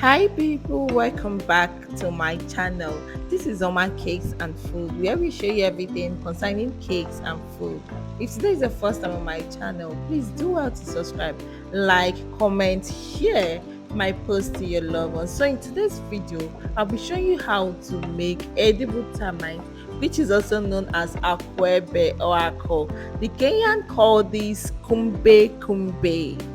Hi people, welcome back to my channel. This is Oma Cakes and Food, where we show you everything concerning cakes and food. If today is the first time on my channel, please do well to subscribe, like, comment, share my post to your loved ones. So in today's video, I'll be showing you how to make edible termite, which is also known as Akuebe or Ako. The Kenyan call this Kumbe.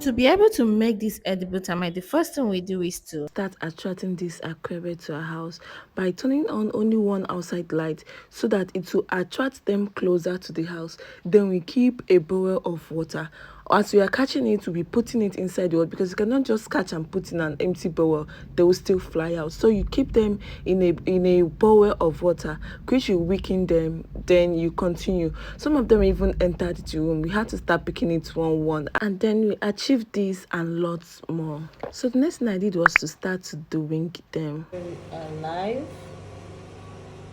To be able to make this edible termite, the first thing we do is to start attracting this Akuebe to our house by turning on only one outside light so that it will attract them closer to the house. Then we keep a bowl of water. As we are catching it, we'll be putting it inside the water because you cannot just catch and put in an empty bowl. They will still fly out. So you keep them in a bowl of water, which you weaken them. Then you continue. Some of them even entered the room. We had to start picking it one, and then we achieved this and lots more. So the next thing I did was to start to doing them. Alive.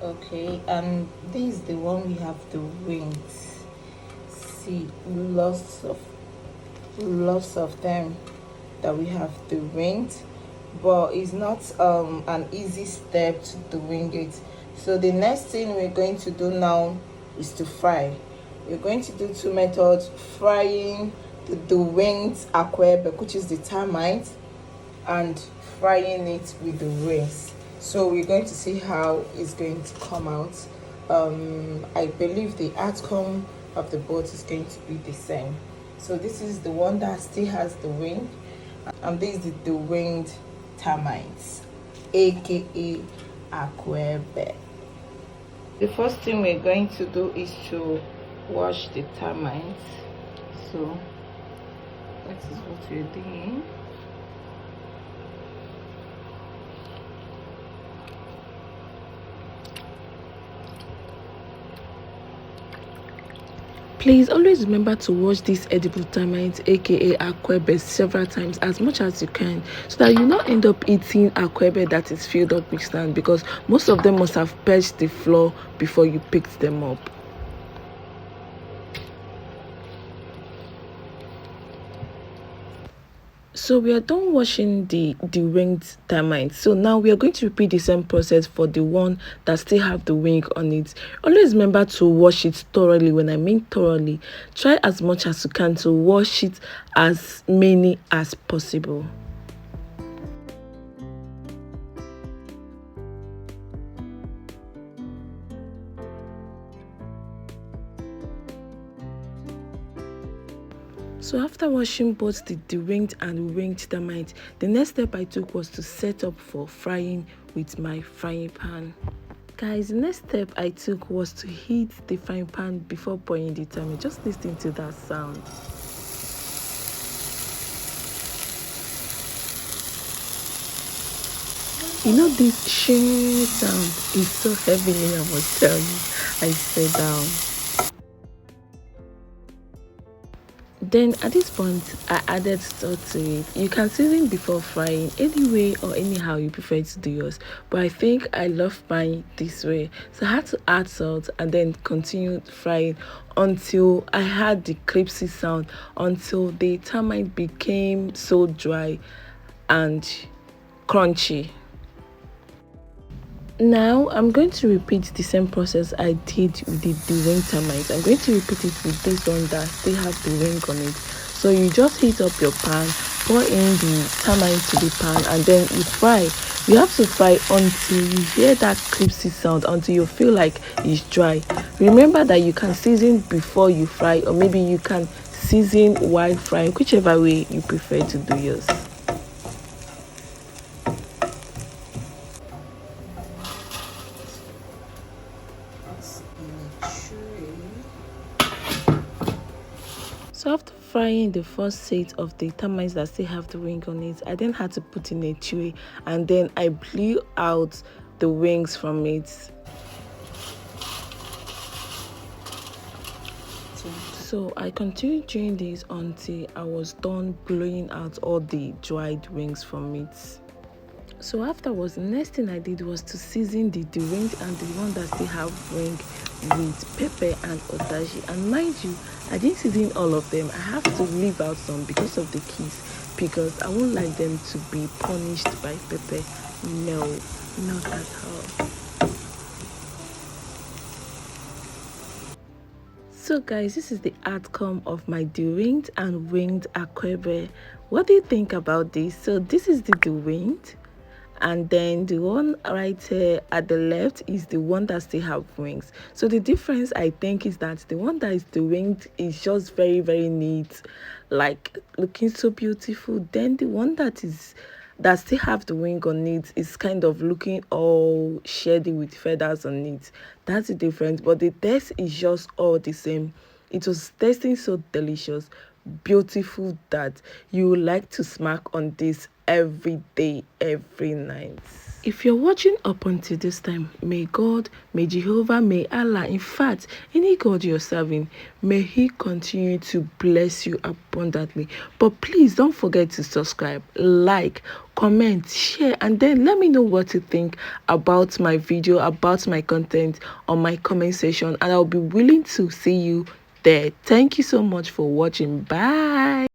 Okay, and this is the one we have the wings. See, lots of them that we have the wings, but it's not an easy step to doing it. So the next thing we're going to do now is to fry. We're going to do two methods: frying the winged Akuebe, which is the termite, and frying it with the wings. So we're going to see how it's going to come out. I believe the outcome of the both is going to be the same. So this is the one that still has the wing, and this is the winged termites, aka Akuebe. The first thing we're going to do is to wash the termites. So that is what we're doing. Please always remember to wash these edible termites, aka Akuebe, several times, as much as you can, so that you not end up eating Akuebe that is filled up with sand, because most of them must have purged the floor before you picked them up. So we are done washing the winged termites. So now we are going to repeat the same process for the one that still have the wing on it. Always remember to wash it thoroughly. When I mean thoroughly, try as much as you can to wash it as many as possible. So after washing both the winged and winged termite, the next step I took was to set up for frying with my frying pan. Guys, the next step I took was to heat the frying pan before pouring the termite. Just listen to that sound. You know, this shing sound is so heavily, I must tell you. I sat down. Then at this point, I added salt to it. You can season before frying any way or anyhow you prefer to do yours, but I think I love frying this way. So I had to add salt and then continued frying until I had the crispy sound, until the termite became so dry and crunchy. Now I'm going to repeat the same process I did with the wing termite. I'm going to repeat it with this one that still have the wing on it. So you just heat up your pan, pour in the termite to the pan, and then you fry. You have to fry until you hear that crispy sound, until you feel like it's dry. Remember that you can season before you fry, or maybe you can season while frying, whichever way you prefer to do yours. So after frying the first set of the termites that still have the wing on it, I then had to put in a tray, and then I blew out the wings from it. So I continued doing this until I was done blowing out all the dried wings from it. So afterwards, the next thing I did was to season the ring and the one that still have ring with pepper and otaji. And mind you, I didn't season all of them. I have to leave out some because of the kids, because I won't like them to be punished by pepper. No, not at all. So guys, this is the outcome of my dewinged and winged Akuebe. What do you think about this? So this is the dewinged, and then the one right here at the left is the one that still have wings. So the difference, I think, is that the one that is the winged is just very neat, like looking so beautiful. Then the one that still have the wing on it is kind of looking all shady with feathers on it. That's the difference, but the taste is just all the same. It was tasting so delicious, beautiful, that you would like to smack on this every day, every night. If you're watching up until this time, may God, may Jehovah, may Allah, in fact, any God you're serving, may He continue to bless you abundantly. But please don't forget to subscribe, like, comment, share, and then let me know what you think about my video, about my content on my comment section, and I'll be willing to see you there. Thank you so much for watching. Bye.